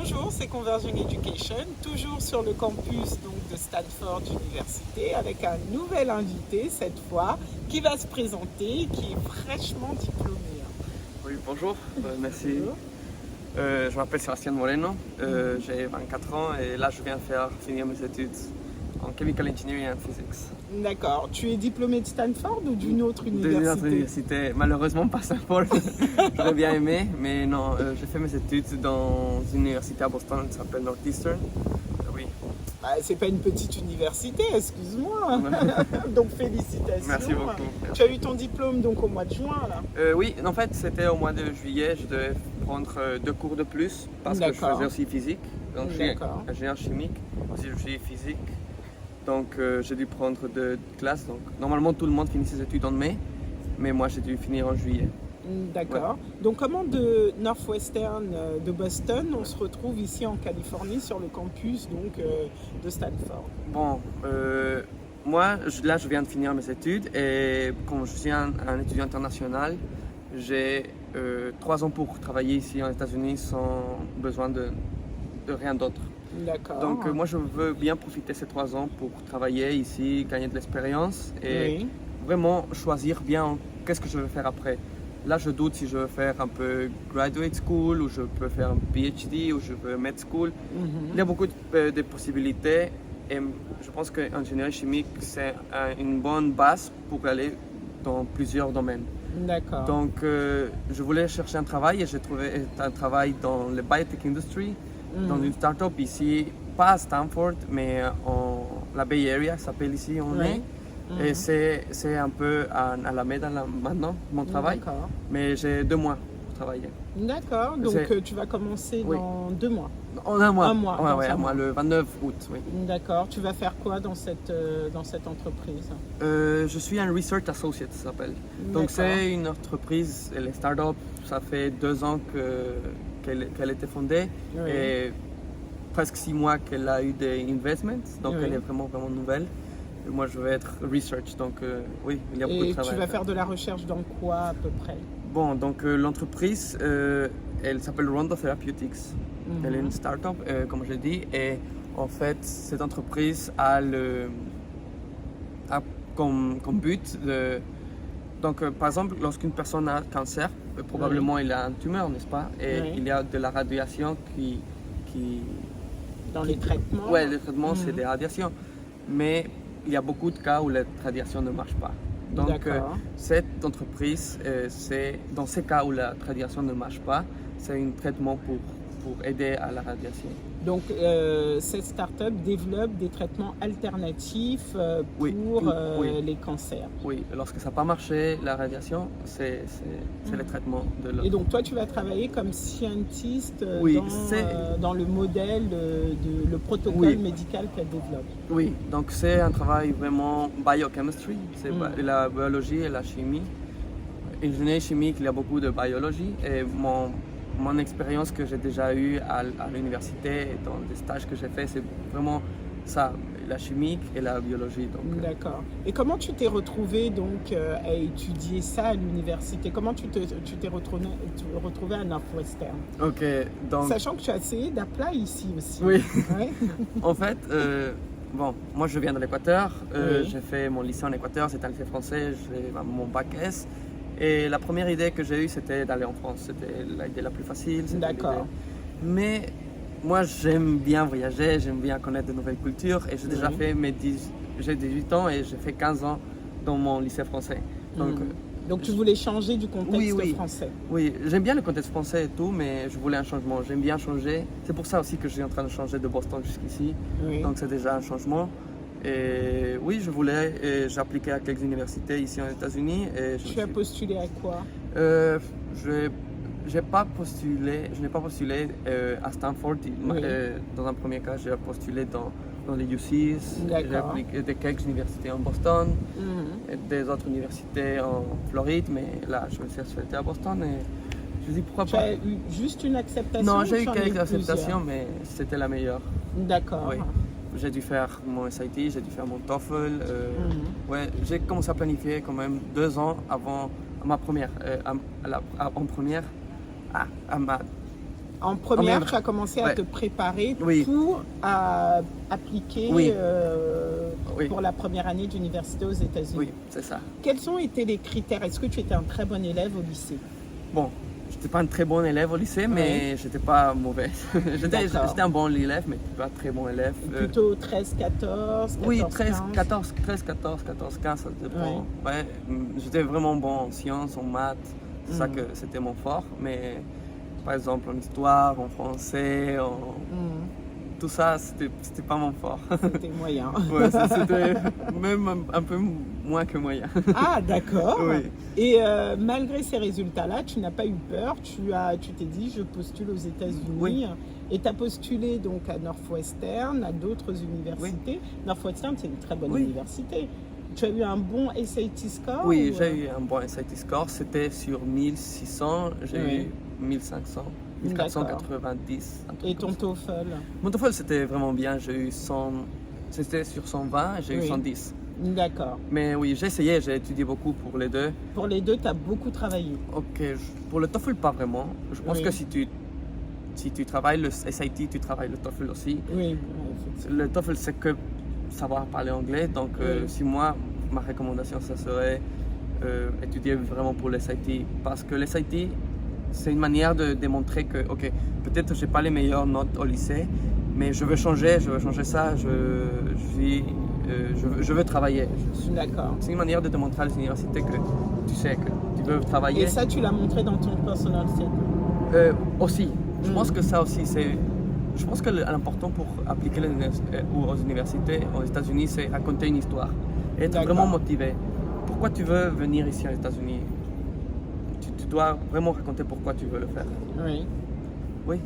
Bonjour, c'est Converging Education, toujours sur le campus donc, de Stanford Université, avec un nouvel invité cette fois, qui va se présenter, qui est fraîchement diplômé. Oui, bonjour, merci. Bonjour. Je m'appelle Sébastien Moreno, j'ai 24 ans et là je viens de finir mes études en Chemical Engineering and Physics. D'accord. Tu es diplômé de Stanford ou d'une autre université? D'une autre université, malheureusement pas Stanford, j'aurais bien aimé, mais non, j'ai fait mes études dans une université à Boston qui s'appelle Northeastern. Oui. Bah, c'est pas une petite université, excuse-moi. Donc félicitations. Merci beaucoup. Tu as eu ton diplôme donc au mois de juin là. Oui, en fait c'était au mois de juillet, je devais prendre 2 cours de plus parce que je faisais aussi physique. Donc je suis ingénieur chimique, aussi je suis physique. Donc j'ai dû prendre 2 classes. Donc normalement tout le monde finit ses études en mai, mais moi j'ai dû finir en juillet. D'accord. Ouais. Donc comment de Northwestern de Boston, on se retrouve ici en Californie sur le campus donc, de Stanford? Bon, moi là je viens de finir mes études et comme je suis un étudiant international, j'ai 3 ans pour travailler ici aux États-Unis sans besoin de rien d'autre. D'accord. Donc moi je veux bien profiter ces 3 ans pour travailler ici, gagner de l'expérience et vraiment choisir bien qu'est-ce que je veux faire après. Là je doute si je veux faire un peu graduate school ou je peux faire un PhD ou je veux med school. Il y a beaucoup de possibilités et je pense qu'ingénierie chimique c'est une bonne base pour aller dans plusieurs domaines. D'accord. Donc je voulais chercher un travail et j'ai trouvé un travail dans le biotech industry. Dans une start-up ici, pas à Stanford, mais en la Bay Area, ça s'appelle ici, on est. Et c'est un peu à Alameda là, maintenant, mon travail. Mais j'ai 2 mois pour travailler. D'accord, donc tu vas commencer dans 2 mois. En un mois. Un mois. Ouais, un mois, le 29 août. Oui. D'accord, tu vas faire quoi dans cette entreprise? Je suis un Research Associate, ça s'appelle. Donc c'est une entreprise, elle est start-up, ça fait 2 ans qu'elle a été fondée et presque 6 mois qu'elle a eu des investments, donc elle est vraiment nouvelle. Et moi je vais être research, donc oui, il y a beaucoup de travail. Et tu vas faire de la recherche dans quoi à peu près? Bon, donc l'entreprise, elle s'appelle Rondo Therapeutics, elle est une start-up, comme je l'ai dit, et en fait cette entreprise a comme but de... Donc, par exemple, lorsqu'une personne a cancer, probablement il a une tumeur, n'est-ce pas? Et il y a de la radiation qui... Dans les traitements? Oui, les traitements, c'est des radiations. Mais il y a beaucoup de cas où la radiation ne marche pas. Donc, cette entreprise, c'est dans ces cas où la radiation ne marche pas, c'est un traitement pour aider à la radiation. Donc, cette start-up développe des traitements alternatifs pour les cancers. Oui, lorsque ça n'a pas marché, la radiation, c'est le traitement de l'autre. Et donc, toi, tu vas travailler comme scientiste dans le modèle, le protocole médical qu'elle développe. Oui, donc c'est un travail vraiment biochemistry, c'est la biologie et la chimie. Ingénierie chimique, il y a beaucoup de biologie et mon expérience que j'ai déjà eue à l'université et dans des stages que j'ai fait, c'est vraiment ça, la chimique et la biologie. D'accord. Et comment tu t'es retrouvé donc à étudier ça à l'université? Comment tu t'es retrouvé à Northwestern? Ok, donc... Sachant que tu as essayé d'apply ici aussi. Oui. En fait, bon, moi je viens de l'Équateur, j'ai fait mon lycée en Équateur, c'est un lycée français, j'ai mon bac S. Et la première idée que j'ai eue, c'était d'aller en France. C'était l'idée la plus facile. D'accord. Mais moi, j'aime bien voyager, j'aime bien connaître de nouvelles cultures. Et j'ai déjà fait j'ai 18 ans et j'ai fait 15 ans dans mon lycée français. Donc tu voulais changer du contexte français? Oui, j'aime bien le contexte français et tout, mais je voulais un changement. J'aime bien changer. C'est pour ça aussi que je suis en train de changer de Boston jusqu'ici. Donc c'est déjà un changement. Et oui, je voulais, j'ai appliqué à quelques universités ici aux États-Unis. Tu as postulé à quoi? Je n'ai pas postulé à Stanford. Dans un premier cas, j'ai postulé dans les UCs, j'ai appliqué à quelques universités en Boston, et des autres universités en Floride, mais là, je me suis accepté à Boston et je me dis pourquoi pas. Tu as eu juste une acceptation? Non, j'ai eu quelques acceptations, mais c'était la meilleure. D'accord. Oui. J'ai dû faire mon SAT, j'ai dû faire mon TOEFL. J'ai commencé à planifier quand même 2 ans avant ma première, En première, même- tu as commencé à ouais. te préparer Oui. pour appliquer Oui. Oui. pour la première année d'université aux États-Unis. Oui, c'est ça. Quels ont été les critères? Est-ce que tu étais un très bon élève au lycée? Bon, je n'étais pas un très bon élève au lycée, mais je n'étais pas mauvais. J'étais un bon élève, mais pas un très bon élève. Plutôt 13, 14, 14, Oui, 15. 14, 15, ça dépend. Ouais, j'étais vraiment bon en sciences, en maths, c'est ça que c'était mon fort. Mais par exemple en histoire, en français, tout ça, c'était pas mon fort. C'était moyen. Ouais, c'était même un peu moins que moyen. Ah, d'accord. Oui. Et malgré ces résultats-là, tu n'as pas eu peur. Tu t'es dit, je postule aux États-Unis. Oui. Et tu as postulé donc à Northwestern, à d'autres universités. Oui. Northwestern, c'est une très bonne université. Tu as eu un bon SAT score? Oui, j'ai eu un bon SAT score. C'était sur 1600, j'ai eu 1500. 1490. Et ton TOEFL? Mon TOEFL, c'était vraiment bien. J'ai eu 100, c'était sur 120, j'ai eu 110. D'accord. Mais oui, j'ai essayé, j'ai étudié beaucoup pour les deux. Pour les deux, tu as beaucoup travaillé? Ok, pour le TOEFL, pas vraiment. Je pense que si tu travailles le SAT, tu travailles le TOEFL aussi. Oui. Le TOEFL, c'est que savoir parler anglais. Donc, si moi, ma recommandation, ça serait étudier vraiment pour le SAT. Parce que le SAT, c'est une manière de démontrer que, ok, peut-être j'ai pas les meilleures notes au lycée, mais je veux changer ça, je veux travailler. D'accord. C'est une manière de démontrer à l'université que tu sais que tu veux travailler. Et ça, tu l'as montré dans ton personal statement? Aussi. Je pense que ça aussi, je pense que l'important pour appliquer aux universités aux États-Unis, c'est raconter une histoire. Et être vraiment motivé. Pourquoi tu veux venir ici aux États-Unis? Tu dois vraiment raconter pourquoi tu veux le faire. Oui. Oui.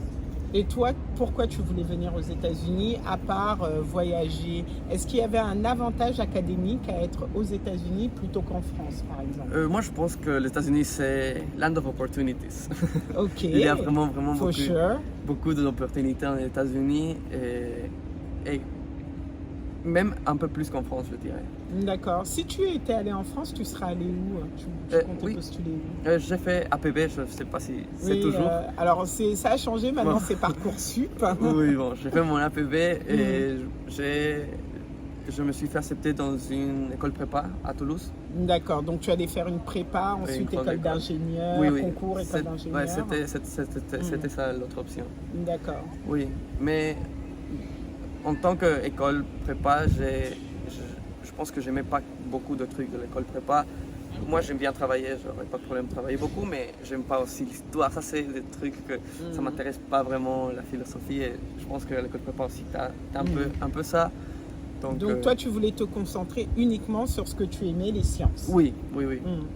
Et toi, pourquoi tu voulais venir aux États-Unis, à part voyager? Est-ce qu'il y avait un avantage académique à être aux États-Unis plutôt qu'en France, par exemple? Moi, je pense que les États-Unis, c'est land of opportunities. Ok. Il y a vraiment beaucoup d'opportunités aux États-Unis et même un peu plus qu'en France, je dirais. D'accord. Si tu étais allé en France, tu serais allé où? Tu comptais postuler où? J'ai fait APB, je ne sais pas si c'est toujours. Alors, ça a changé, maintenant c'est Parcoursup. Oui, bon, j'ai fait mon APB et je me suis fait accepter dans une école prépa à Toulouse. D'accord, donc tu allais faire une prépa, ensuite école d'ingénieur, concours, école d'ingénieur. Oui, c'était ça l'autre option. D'accord. Oui, mais en tant qu'école prépa, je pense que j'aimais pas beaucoup de trucs de l'école prépa. Moi, j'aime bien travailler, j'aurais pas de problème de travailler beaucoup, mais j'aime pas aussi l'histoire. Ça, c'est des trucs que ça m'intéresse pas vraiment, la philosophie. Et je pense que l'école prépa aussi, t'as un peu ça. Donc toi, tu voulais te concentrer uniquement sur ce que tu aimais, les sciences? Oui.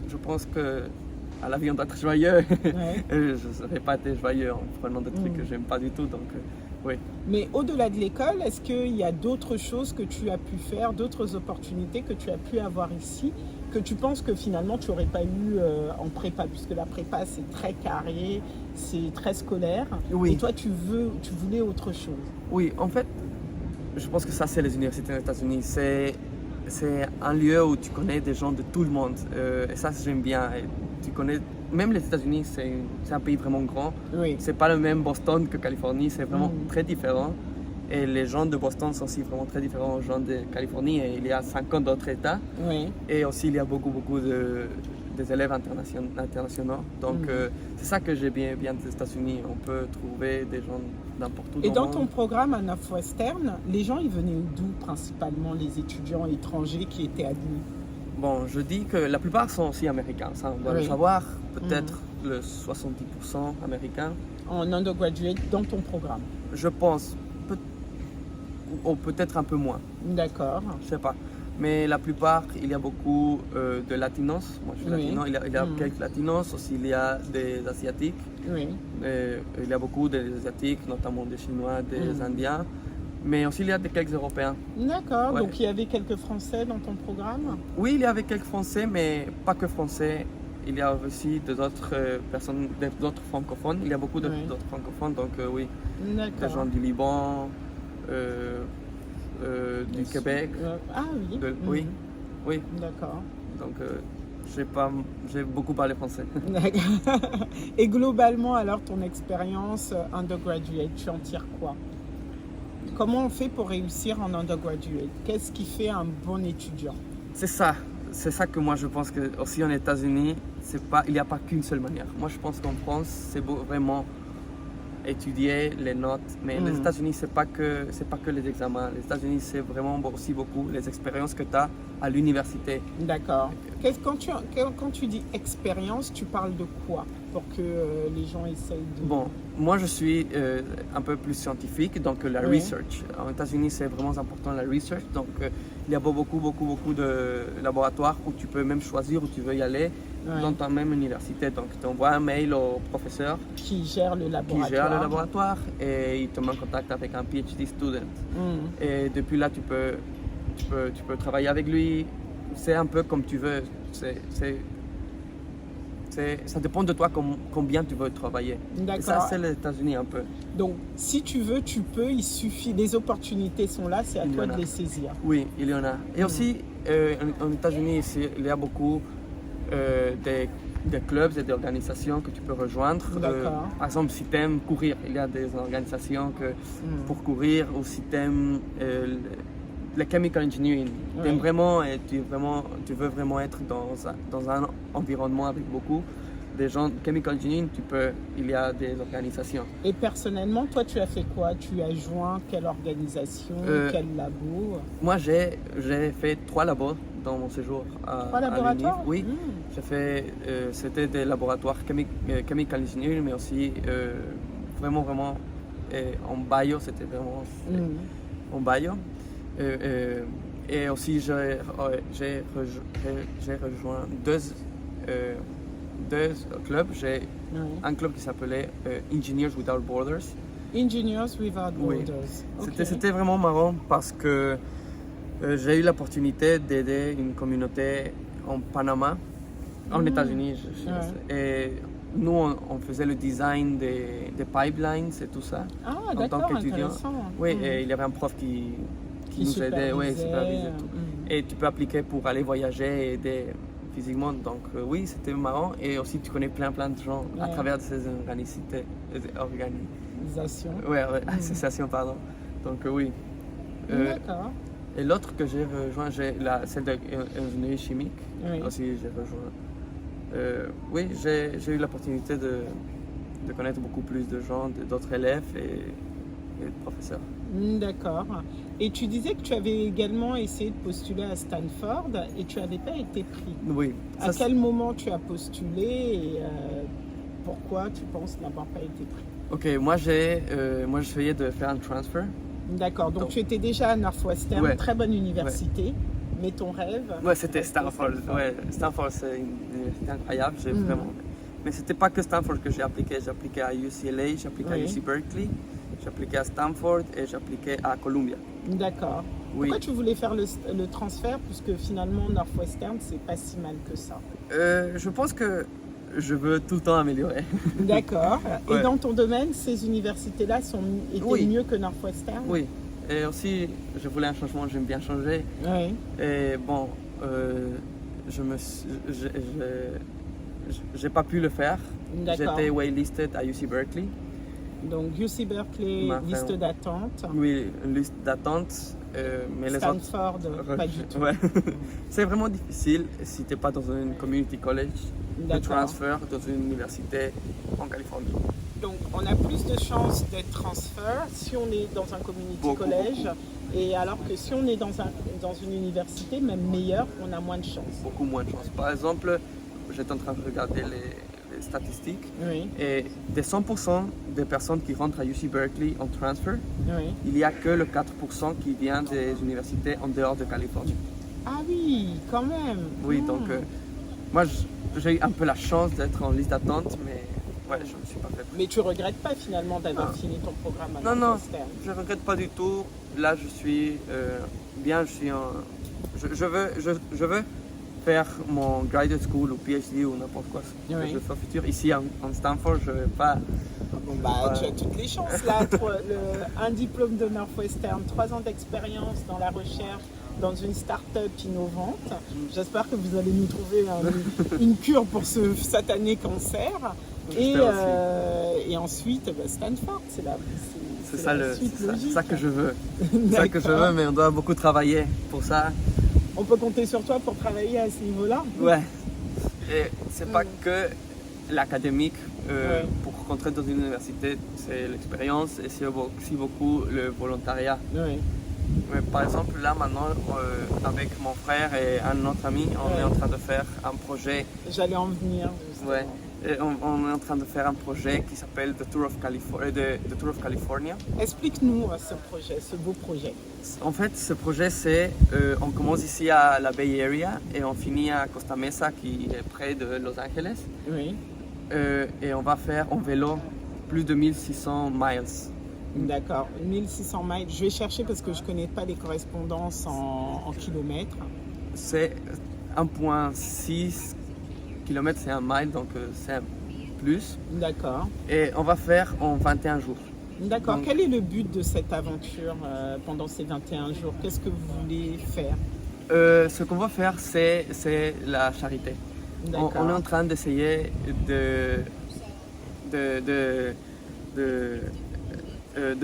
Je pense que à la vie, on doit être joyeux. Je ne serais pas été joyeux en prenant des trucs que j'aime pas du tout. Donc, oui. Mais au-delà de l'école, est-ce qu'il y a d'autres choses que tu as pu faire, d'autres opportunités que tu as pu avoir ici, que tu penses que finalement tu n'aurais pas eu en prépa, puisque la prépa c'est très carré, c'est très scolaire, et toi tu voulais autre chose? Oui, en fait, je pense que ça c'est les universités aux États-Unis, c'est un lieu où tu connais des gens de tout le monde, et ça j'aime bien. Et tu connais, même les États-Unis, c'est un pays vraiment grand. C'est pas le même Boston que Californie, c'est vraiment très différent. Et les gens de Boston sont aussi vraiment très différents aux gens de Californie. Et il y a 50 d'autres États. Et aussi, il y a beaucoup des élèves internationaux. Donc, c'est ça que j'aime bien des États-Unis. On peut trouver des gens n'importe où. Et dans ton programme à Northwestern, les gens, ils venaient d'où principalement, les étudiants étrangers qui étaient admis? Bon, je dis que la plupart sont aussi américains. Ça, on doit le savoir. Peut-être le 70% américains. En undergraduate dans ton programme? Je pense. Ou peut-être un peu moins. D'accord. Je sais pas. Mais la plupart, il y a beaucoup de latinos. Moi, je suis latino. Il y a quelques latinos. Aussi, il y a des asiatiques. Il y a beaucoup d'asiatiques, notamment des chinois, des indiens. Mais aussi, il y a quelques européens. D'accord. Donc, il y avait quelques français dans ton programme? Oui, il y avait quelques français, mais pas que français. Il y a aussi d'autres personnes, d'autres francophones. Il y a beaucoup d'autres francophones. Donc, oui. Des gens du Liban. Du Québec. Ah oui. Oui. D'accord. Donc j'ai beaucoup parlé français. D'accord. Et globalement, alors, ton expérience undergraduate, tu en tires quoi? Comment on fait pour réussir en undergraduate? Qu'est-ce qui fait un bon étudiant? C'est ça que moi je pense que aussi en États-Unis, il n'y a pas qu'une seule manière. Moi je pense qu'en France, c'est vraiment étudier les notes, mais les États-Unis, c'est pas que les examens. Les États-Unis, c'est vraiment aussi beaucoup les expériences que tu as à l'université. D'accord. Quand tu dis expérience, tu parles de quoi pour que les gens essayent de... Bon, moi je suis un peu plus scientifique, donc la research. En États-Unis, c'est vraiment important la research, donc il y a beaucoup de laboratoires où tu peux même choisir où tu veux y aller dans ta même université. Donc tu envoies un mail au professeur qui gère le laboratoire, et il te met en contact avec un PhD student. Et depuis là, tu peux travailler avec lui. C'est un peu comme tu veux. Ça dépend de toi combien tu veux travailler. Et ça, c'est les États-Unis un peu. Donc, si tu veux, tu peux, il suffit, les opportunités sont là, c'est à toi de les saisir. Oui, il y en a. Et aussi, en États-Unis, il y a beaucoup des clubs et des organisations que tu peux rejoindre. Par exemple, si tu aimes courir, il y a des organisations pour courir, ou si tu aimes le chemical engineering. Tu veux vraiment être dans un environnement avec beaucoup de gens. Chemical engineering, il y a des organisations. Et personnellement, toi, tu as fait quoi? Tu as joint quelle organisation, quel labo? Moi, j'ai fait 3 labos dans mon séjour à 3 laboratoires? Oui, j'ai fait, c'était des laboratoires chemical engineering, mais aussi vraiment en bio, c'était vraiment en bio. Et aussi, j'ai rejoint deux clubs. J'ai un club qui s'appelait Engineers Without Borders. Engineers Without Borders. C'était vraiment marrant parce que j'ai eu l'opportunité d'aider une communauté en Panama, en États-Unis. Et nous, on faisait le design des pipelines et tout ça. Ah, en tant qu'étudiant. Oui, et il y avait un prof qui nous aidait, supervisait tout. Et tu peux appliquer pour aller voyager et aider physiquement. Donc oui, c'était marrant. Et aussi, tu connais plein de gens à travers ces associations, pardon. Donc oui. D'accord. Et l'autre que j'ai rejoint, celle d'ingénierie chimique. Aussi, j'ai rejoint. Oui, j'ai eu l'opportunité de connaître beaucoup plus de gens, d'autres élèves et de professeurs. D'accord. Et tu disais que tu avais également essayé de postuler à Stanford et tu n'avais pas été pris. Oui. À quel moment tu as postulé et pourquoi tu penses n'avoir pas été pris? Ok, moi j'essayais de faire un transfer. D'accord, donc tu étais déjà à Northwestern, très bonne université, mais ton rêve... Ouais, c'était Stanford. Stanford, c'est une université incroyable, vraiment... Mais c'était pas que Stanford que j'ai appliqué à UCLA, j'ai appliqué à UC Berkeley, j'ai appliqué à Stanford et j'ai appliqué à Columbia. D'accord. Pourquoi tu voulais faire le transfert, puisque finalement Northwestern, c'est pas si mal que ça? Je pense que je veux tout le temps améliorer. D'accord. Et dans ton domaine, ces universités-là étaient mieux que Northwestern? Oui. Et aussi, je voulais un changement, j'aime bien changer. Oui. Et bon, j'ai pas pu le faire. J'étais waitlisted à UC Berkeley. Donc UC Berkeley, liste d'attente. Oui, une liste d'attente. Mais Stanford, les autres, pas du tout. Ouais. C'est vraiment difficile si tu n'es pas dans une community college de transfert dans une université en Californie. Donc on a plus de chances d'être transfert si on est dans un community college. Et alors que si on est dans une université, même meilleure, on a moins de chances. Beaucoup moins de chances. Par exemple, j'étais en train de regarder les statistiques. Et des 100% des personnes qui rentrent à UC Berkeley en transfer, il n'y a que le 4% qui vient des universités en dehors de Californie. Ah oui, quand même. Oui, donc moi j'ai eu un peu la chance d'être en liste d'attente, mais ouais, je ne me suis pas fait. Mais tu regrettes pas finalement d'avoir fini ton programme à Northwestern? Non, je regrette pas du tout. Là, je suis bien, je veux faire mon graduate school ou PhD ou n'importe quoi que je fais au futur. Ici, en Stanford, je ne vais pas... Tu as toutes les chances là. Un diplôme de Northwestern, 3 ans d'expérience dans la recherche dans une start-up innovante. J'espère que vous allez nous trouver une cure pour ce satané cancer. Et ensuite, Stanford, c'est ça que je veux. C'est ça que je veux, mais on doit beaucoup travailler pour ça. On peut compter sur toi pour travailler à ce niveau-là? Ouais. Et c'est pas que l'académique. Pour rentrer dans une université, c'est l'expérience et c'est aussi beaucoup le volontariat. Oui. Mais par exemple, là maintenant, avec mon frère et un autre ami, on est en train de faire un projet. J'allais en venir. Ouais. Et on est en train de faire un projet qui s'appelle The Tour of California. Explique-nous ce projet, ce beau projet. En fait, ce projet, c'est on commence ici à la Bay Area et on finit à Costa Mesa, qui est près de Los Angeles. Oui. Et on va faire en vélo plus de 1600 miles. D'accord, 1600 miles. Je vais chercher parce que je ne connais pas les correspondances en kilomètres. C'est 1,6 km, c'est un mile, donc c'est un plus. D'accord. Et on va faire en 21 jours. D'accord. Quel est le but de cette aventure pendant ces 21 jours? Qu'est-ce que vous voulez faire? Ce qu'on va faire, c'est la charité. On est en train d'essayer de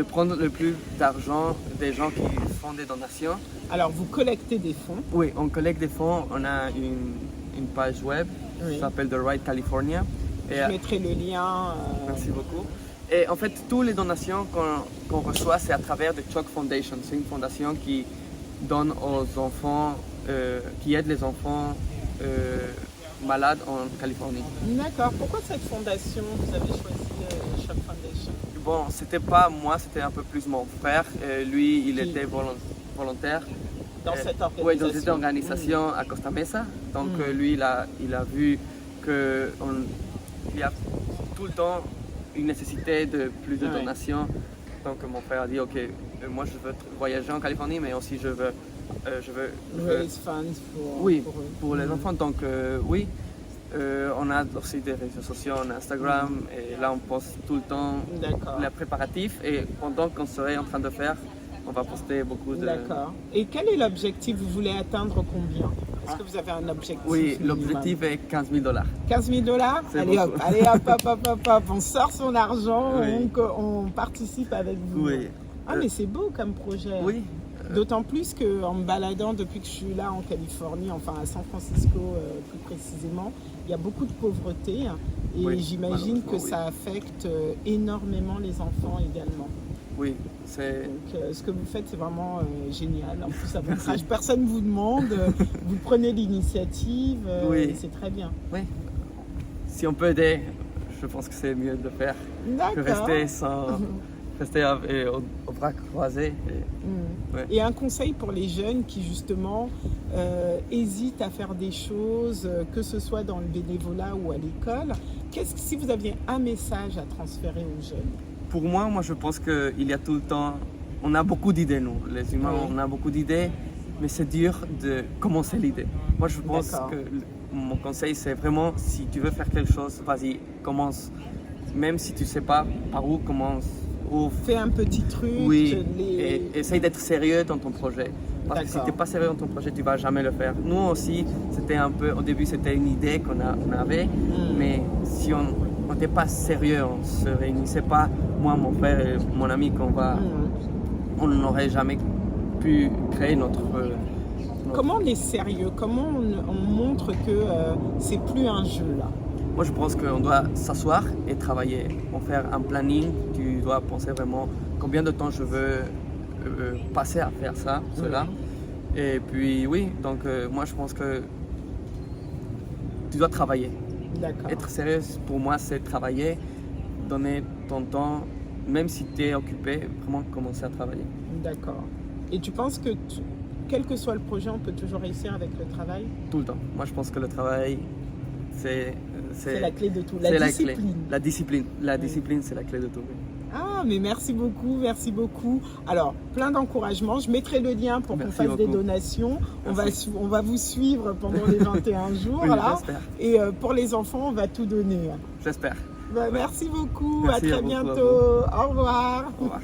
prendre le plus d'argent des gens qui font des donations. Alors, vous collectez des fonds? Oui, on collecte des fonds. On a une page web qui s'appelle The Right California. Je mettrai le lien. Merci beaucoup. Et en fait, toutes les donations qu'on reçoit, c'est à travers The Chalk Foundation. C'est une fondation qui donne aux enfants, qui aide les enfants malades en Californie. D'accord. Pourquoi cette fondation? Vous avez choisi Chalk Foundation? Bon, c'était pas moi, c'était un peu plus mon frère. Lui, il était volontaire. Dans cette organisation? Oui, dans cette organisation à Costa Mesa. Donc lui, il a vu qu'il y a tout le temps une nécessité de plus de donations. Donc mon frère a dit, ok, moi je veux voyager en Californie, mais aussi je veux raise funds pour les enfants. Donc oui, on a aussi des réseaux sociaux, on a Instagram, et là on poste tout le temps les préparatifs. Et pendant qu'on serait en train de faire, on va poster beaucoup de... D'accord. Et quel est l'objectif? Vous voulez atteindre combien? Est-ce que vous avez un objectif? Oui, l'objectif est $15,000. $15,000? Allez hop, hop, on sort son argent, on participe avec vous. Oui. Ah mais c'est beau comme projet. Oui. D'autant plus qu'en me baladant depuis que je suis là en Californie, enfin à San Francisco plus précisément, il y a beaucoup de pauvreté et j'imagine que ça affecte énormément les enfants également. Oui, c'est... Donc ce que vous faites, c'est vraiment génial. En plus, à votre âge, personne ne vous demande, vous prenez l'initiative, c'est très bien. Oui, si on peut aider, je pense que c'est mieux de le faire que rester au bras croisés. Et un conseil pour les jeunes qui justement hésitent à faire des choses, que ce soit dans le bénévolat ou à l'école, si vous aviez un message à transférer aux jeunes? Pour moi, je pense qu'il y a tout le temps, on a beaucoup d'idées, nous, les humains, on a beaucoup d'idées, mais c'est dur de commencer l'idée. Moi, je pense que mon conseil, c'est vraiment, si tu veux faire quelque chose, vas-y, commence. Même si tu ne sais pas par où, commence. Fais un petit truc. Oui, et essaye d'être sérieux dans ton projet. Parce que si tu n'es pas sérieux dans ton projet, tu ne vas jamais le faire. Nous aussi, c'était un peu, au début, c'était une idée qu'on avait, mais si on n'était pas sérieux, on ne se réunissait pas, moi, mon frère et mon ami, on n'aurait jamais pu créer notre... Comment on est sérieux? Comment on montre que c'est plus un jeu là? Moi, je pense qu'on doit s'asseoir et travailler. Pour faire un planning, tu dois penser vraiment combien de temps je veux passer à faire cela. Et puis, oui, donc moi, je pense que tu dois travailler. Être sérieux, pour moi, c'est travailler, donner ton temps, même si tu es occupé, vraiment commencer à travailler. D'accord. Et tu penses que, quel que soit le projet, on peut toujours réussir avec le travail? Tout le temps. Moi, je pense que le travail, c'est la clé de tout. La discipline, c'est la clé de tout. Ah, mais merci beaucoup, merci beaucoup. Alors, plein d'encouragements. Je mettrai le lien pour qu'on fasse des donations. On va vous suivre pendant les 21 jours. Là. Et pour les enfants, on va tout donner. J'espère. Merci beaucoup. Merci à très bientôt. Au revoir. Au revoir.